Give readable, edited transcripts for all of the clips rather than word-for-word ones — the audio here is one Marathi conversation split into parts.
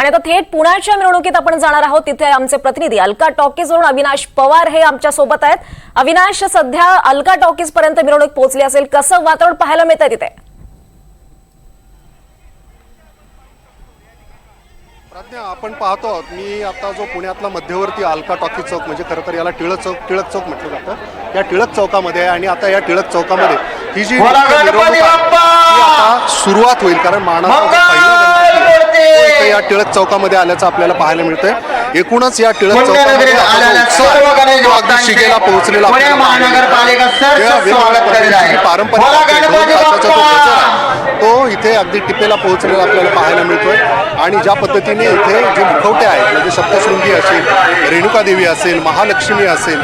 आता थेट पुण्याच्या मिरवणुकीत आपण जाणार आहोत। तिथे आमचे प्रतिनिधी अलका टॉकीज वरून अविनाश पवार हे आमच्या सोबत आहेत। अविनाश, सध्या अलका टॉकीज पर्यंत मिरवणूक पोहोचली असेल, कसं वातावरण पाहायला मिळतंय तिथे? प्रज्ञा, आपण पाहतो आहोत, मी आता जो पुण्यातला मध्यवर्ती अलका टॉकीज चौक म्हणजे खरं तर याला टिळक चौक म्हटलं जातं, या टिळक चौकामध्ये आहे। आणि आता या टिळक चौकामध्ये ही जी मिरवणूक आहे ती आता सुरुवात होईल, कारण मानाचा जो पहिला गणपती आहे तो या टिळक चौकामध्ये आल्याचं आपल्याला पाहायला मिळतंय। एकूणच या टिळक चौकामध्ये अगदी शिगेला पोहोचलेला तो इथे अगदी टिपेला पोहोचलेला आपल्याला पाहायला मिळतोय। आणि ज्या पद्धतीने इथे जे मुखवटे आहेत, म्हणजे सप्तशृंगी असेल, रेणुका देवी असेल, महालक्ष्मी असेल,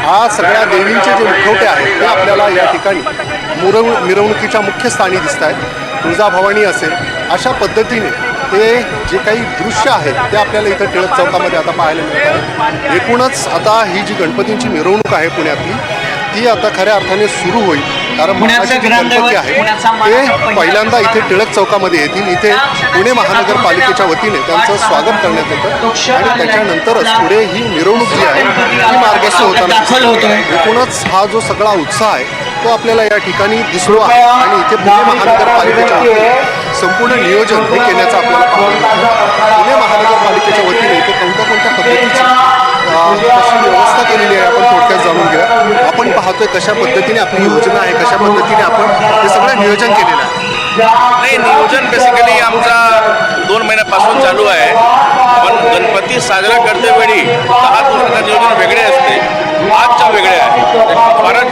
हा सगळ्या देवींचे जे मुखवटे आहेत ते आपल्याला या ठिकाणी मिरवणुकीच्या मुख्य स्थानी दिसत आहेत। तुळजाभवानी असेल, अशा पद्धतीने ते जे काही दृश्य आहेत ते आपल्याला इथं टिळक चौकामध्ये आता पाहायला मिळत आहे। एकूणच आता ही जी गणपतींची मिरवणूक आहे पुण्यातली, ती आता खऱ्या अर्थाने सुरू होईल, कारण पुण्याचे जे गणपती आहेत ते पहिल्यांदा इथे टिळक चौकामध्ये येतील। इथे पुणे महानगरपालिकेच्या वतीने त्यांचं स्वागत करण्यात येतं आणि त्याच्यानंतरच पुढे ही मिरवणूक जी आहे ती मार्गस्थ होताना एकूणच हा जो सगळा उत्साह आहे तो आपल्याला या ठिकाणी दिसलो आहे। आणि इथे पुणे महानगरपालिकेच्या वतीने संपूर्ण नियोजन हे केल्याचं आपल्याला पाहायला पुणे महानगरपालिकेच्या वतीने इथे कोणत्या पद्धतीची कशी व्यवस्था केलेली आहे आपण थोडक्यात जाणून घ्या। आपण पाहतोय कशा पद्धतीने आपली योजना आहे, कशा पद्धतीने आपण हे सगळं नियोजन केलेलं आहे। नाही, नियोजन बेसिकली आमचा 2 महिन्यापासून चालू आहे, पण गणपती साजरा करतेवेळी 10 दिवसाचं नियोजन वेगळे असते, आजचं वेगळे आहे। फारच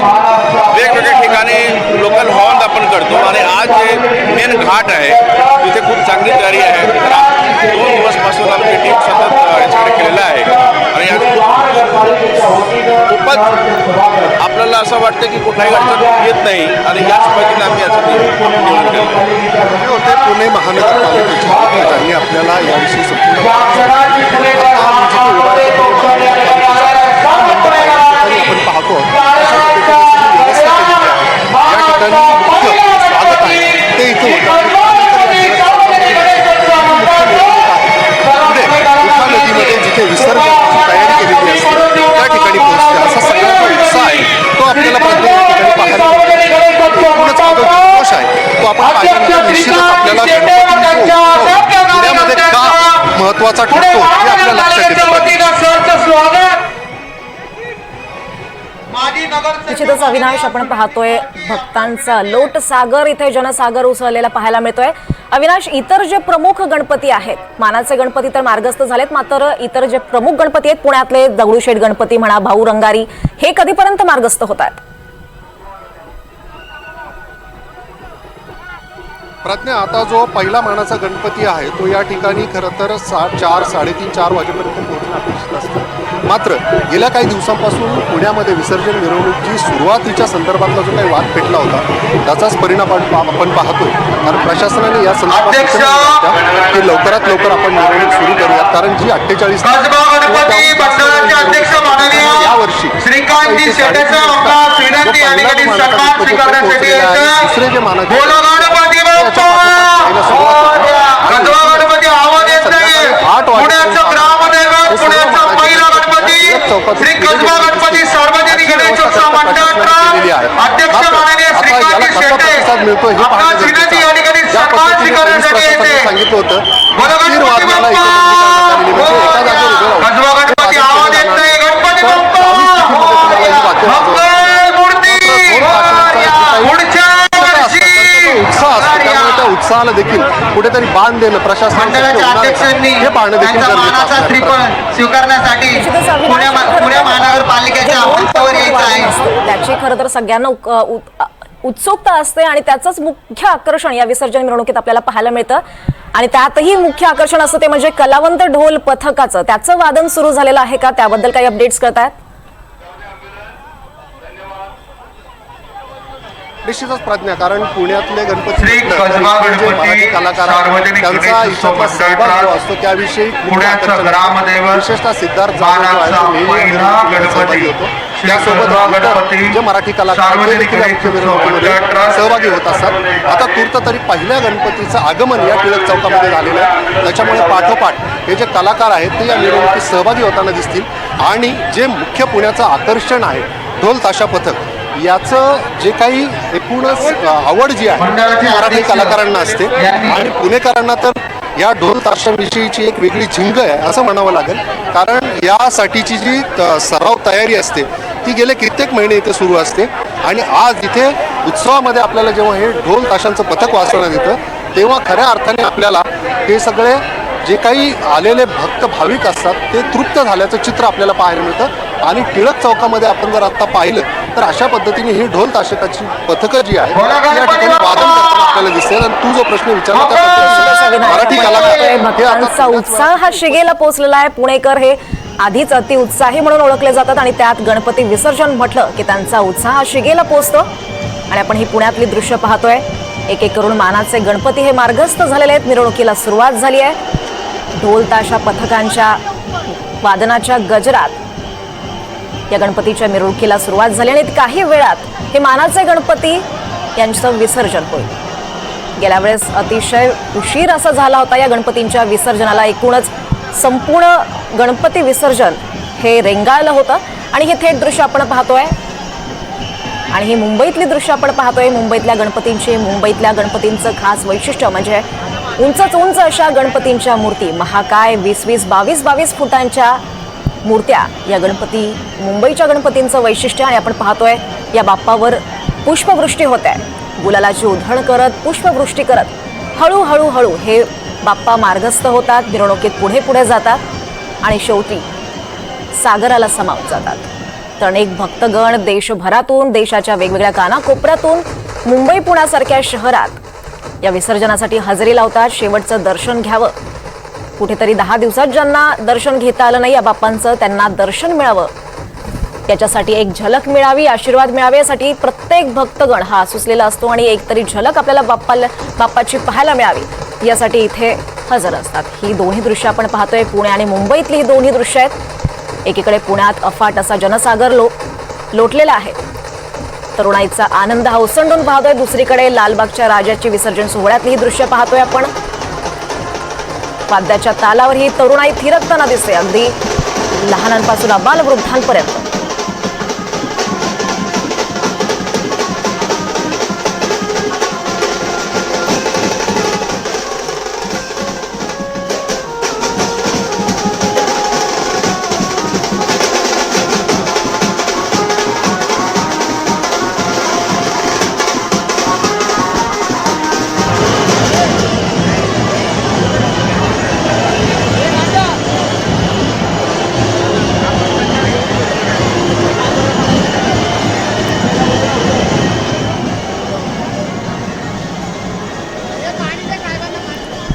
वेगवेगळ्या ठिकाणी लोकल हॉर्न आपण करतो आणि आज जे मेन घाट आहे तिथे खूप चांगली तयारी आहे। 2 दिवसपासून आमची टीम सतत याच्याकडे केलेलं आहे आणि खूपच आपल्याला असं वाटतं की कुठलाही अडचण येत नाही आणि याच पद्धतीने आम्ही याचं नियोजन केलं होते। पुणे महानगरपालिकेच्या ज्यांनी आपल्याला याविषयी संपूर्ण आपण पाहतो व्यवस्था केलेली आहे। या ठिकाणी मुख्य स्वागत आहे ते इथे होतं। उठा नदीमध्ये जिथे विसर्जनाची तयारी केलेली असते त्या ठिकाणी पोहोचते, असा सगळा जो उत्साह आहे तो आपल्याला प्रत्येक ठिकाणी पाहायला मिळतो। एकूणच हा जो जल्लोष आहे तो आपण पाहिल्यानंतर निश्चितच आपल्याला पुण्यामध्ये का महत्त्वाचा ठरतो हे आपल्या लक्षात येतं। निश्चितच अविनाश, आपण पाहतोय भक्तांचा लोट सागर, इथे जनसागर उसळलेला पाहायला मिळतोय। अविनाश, इतर जे प्रमुख गणपती आहेत, मानाचे गणपती तर मार्गस्थ झालेत, मात्र इतर जे प्रमुख गणपती आहेत पुण्यातले, दगडूशेठ गणपती म्हणा, भाऊ रंगारी, हे कधीपर्यंत मार्गस्थ होत आहेत? प्रज्ञा, आता जो पहिला मानाचा गणपती आहे तो या ठिकाणी खरं तर 4, 3:30, 4 वाजेपर्यंत पोहोचणं अपेक्षित असतं। मात्र गेल्या काही दिवसांपासून पुण्यामध्ये विसर्जन मिरवणुकीची सुरुवातीच्या संदर्भातला जो काही वाद पेटला होता त्याचाच परिणाम आपण पाहतोय, कारण प्रशासनाने या संदर्भात की लवकरात लवकर आपण मिरवणूक सुरू करूयात, कारण जी 48 यावर्षी दुसरे जे मानाचे श्री कसबा गणपती सार्वजनिक गणेशोत्सव मंडळ अध्यक्ष माननीय श्रीकांत शेटे आपणास विनंती या ठिकाणी सन्मान स्वीकारण्यासाठी येते। सांगितलं होतं कसबा गणपती आवाज येत नाही, गणपती बाप्पा उत्साहाला देखील कुठेतरी बांध देणं प्रशासनाच्या अध्यक्षांनी हे पाहणं देखील स्वीकारण्यासाठी पुणे महानगरपालिकेच्या ऑफिसवर यायचं आहे। त्याची खरं तर सगळ्यांना उत्सुकता असते आणि त्याचंच मुख्य आकर्षण या विसर्जन मिरवणुकीत आपल्याला पाहायला मिळतं। आणि त्यातही मुख्य आकर्षण असतं ते म्हणजे कलावंत ढोल पथकाचं, त्याचं वादन सुरू झालेलं आहे का, त्याबद्दल काही अपडेट्स करतायत? निश्चितच प्रज्ञा, कारण पुण्यातले गणपती श्री म्हटलं कसबा तरी जे गणपती मराठी कलाकार आहेत, सार्वजनिक त्यांचा गणेशोत्सव इथला सहभाग जो मंडळ असतो त्याविषयी खूप पुण्याचा आकर्षण ग्रामदैवत असतं. विशेषतः सिद्धार्थ जाधव जो आहे मानाचा तो नेहमी पहिला गणपतीमध्ये सहभागी गणपती होतो. श्री त्यासोबत कसबा इतर गणपती जे मराठी कलाकार आहेत, ते सार्वजनिक देखील या मुख्य गणेशोत्सव मिरवणुकीमध्ये मंडळ सहभागी होत असतात. आता तूर्त तरी पहिल्या गणपतीचं आगमन या टिळक चौकामध्ये झालेलं आहे. त्याच्यामुळे पाठोपाठ हे जे कलाकार आहेत ते या मिरवणुकीत सहभागी होताना दिसतील. आणि जे मुख्य पुण्याचं आकर्षण आहे ढोल ताशा पथक, याचं जे काही एकूणच आवड जी आहे ती मराठी कलाकारांना असते. आणि पुणेकरांना तर या ढोल ताशाविषयीची एक वेगळी झिंग आहे असं म्हणावं लागेल, कारण यासाठीची जी सराव तयारी असते ती गेले कित्येक महिने इथे सुरू असते. आणि आज इथे उत्सवामध्ये आपल्याला जेव्हा हे ढोल ताशांचं पथक वाजवण्यात येतं तेव्हा खऱ्या अर्थाने आपल्याला हे सगळे जे काही आलेले भक्त भाविक असतात ते तृप्त झाल्याचं चित्र आपल्याला पाहायला मिळतं. आणि टिळक चौकामध्ये आपण जर आत्ता पाहिलं तर अशा पद्धतीने ही ढोल ताशकाची पथकं जी आहे ती या ठिकाणी वादन करताना आपल्याला दिसते. आणि तू जो प्रश्न विचारला त्या पद्धतीने मराठी कलाकार हे भक्तांचा आता उत्साह हा शिगेला पोहोचलेला आहे. पुणेकर हे आधीच अति उत्साही म्हणून ओळखले जातात आणि त्यात गणपती विसर्जन म्हटलं की त्यांचा उत्साह हा शिगेला पोहोचतो. आणि आपण ही पुण्यातली दृश्य पाहतोय. एक एक करून मानाचे गणपती हे मार्गस्थ झालेले आहेत. मिरवणुकीला सुरुवात झाली आहे. ढोल ताशा पथकांच्या वादनाच्या गजरात या गणपतीच्या मिरवणुकीला सुरुवात झाली आणि काही वेळात हे मानाचे गणपती यांचं विसर्जन होईल. गेल्या वेळेस अतिशय उशीर असा झाला होता या गणपतींच्या विसर्जनाला. एकूणच संपूर्ण गणपती विसर्जन हे रेंगाळलं होतं. आणि हे थेट दृश्य आपण पाहतोय. आणि ही मुंबईतली दृश्य आपण पाहतोय. मुंबईतल्या गणपतींचं खास वैशिष्ट्य म्हणजे उंचच उंच अशा गणपतींच्या मूर्ती, महाकाय 20-20, 22-22 फुटांच्या मूर्त्या या मुंबईच्या गणपतींचं वैशिष्ट्य. आणि आपण पाहतोय या बाप्पावर पुष्पवृष्टी होत आहे. गुलालाची उधळण करत, पुष्पवृष्टी करत हळूहळू हे बाप्पा मार्गस्थ होतात. मिरवणुकीत पुढे पुढे जातात आणि शेवटी सागराला समावून जातात. तर अनेक भक्तगण देशभरातून, देशाच्या वेगवेगळ्या कानाकोपऱ्यातून मुंबई पुण्यासारख्या शहरात या विसर्जनासाठी हजेरी लावतात. शेवटचं दर्शन घ्यावं, कुठेतरी 10 दिवसात ज्यांना दर्शन घेता आलं नाही या बाप्पांचं त्यांना दर्शन मिळावं, त्याच्यासाठी एक झलक मिळावी, आशीर्वाद मिळावे यासाठी प्रत्येक भक्तगण हा आसुसलेला असतो. आणि एक तरी झलक आपल्याला बाप्पाची पाहायला मिळावी यासाठी इथे हजर असतात. ही दोन्ही दृश्य आपण पाहतोय. पुणे आणि मुंबईतली ही दोन्ही दृश्य आहेत. एकीकडे पुण्यात अफाट असा जनसागर लोटलेला आहे. तरुणाईचा आनंद हा ओसंडून पाहतोय. दुसरीकडे लालबागच्या राजाची विसर्जन सोहळ्यातली ही दृश्य पाहतोय आपण. वाद्याच्या तालावर ही तरुणाई थिरकताना दिसते, अगदी लहानांपासून अबालवृद्धांपर्यंत.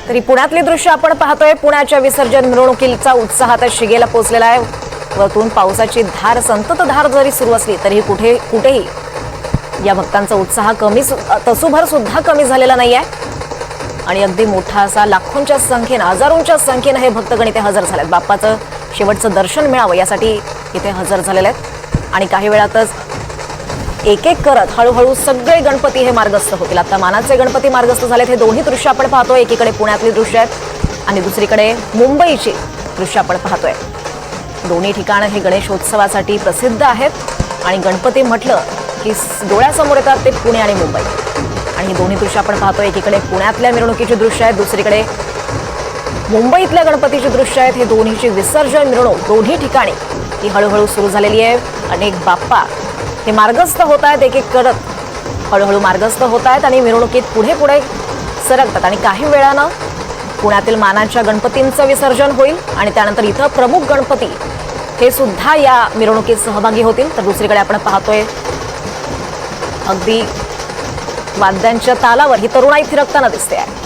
तरी पुण्यातली दृश्य आपण पाहतोय. पुण्याच्या विसर्जन मिरवणुकीचा उत्साह आता शिगेला पोहोचलेला आहे. वरतून पावसाची संततधार जरी सुरू असली तरी कुठेही या भक्तांचा उत्साह तसूभर सुद्धा कमी झालेला नाही आहे. आणि अगदी मोठा असा लाखोंच्या संख्येनं, हजारोंच्या संख्येनं हे भक्तगण इथे हजर झालेत. बाप्पाचं शेवटचं दर्शन मिळावं यासाठी इथे हजर झालेले आहेत. आणि काही वेळातच एक एक करत हळूहळू सगळे गणपती हे मार्गस्थ होतील. आता मानाचे गणपती मार्गस्थ झालेत. हे दोन्ही दृश्य आपण पाहतोय. एकीकडे पुण्यातली दृश्य आहेत आणि दुसरीकडे मुंबईची दृश्य आपण पाहतोय. दोन्ही ठिकाणं हे गणेशोत्सवासाठी प्रसिद्ध आहेत. आणि गणपती म्हटलं की डोळ्यासमोर येतात ते पुणे आणि मुंबई. आणि ही दोन्ही दृश्य आपण पाहतोय. एकीकडे पुण्यातल्या मिरवणुकीची दृश्य आहेत, दुसरीकडे मुंबईतल्या गणपतीची दृश्य आहेत. हे दोन्हीची विसर्जन मिरवणूक दोन्ही ठिकाणी ही हळूहळू सुरू झालेली आहे. अनेक बाप्पा हे मार्गस्थ होत आहेत. एक एक करत हळूहळू मार्गस्थ होत आहेत आणि मिरवणुकीत पुढे पुढे सरकतात. आणि काही वेळानं पुण्यातील मानाच्या गणपतींचं विसर्जन होईल आणि त्यानंतर इथं प्रमुख गणपती हे सुद्धा या मिरवणुकीत सहभागी होतील. तर दुसरीकडे आपण पाहतोय अगदी वाद्यांच्या तालावर ही तरुणाई थिरकताना दिसते आहे.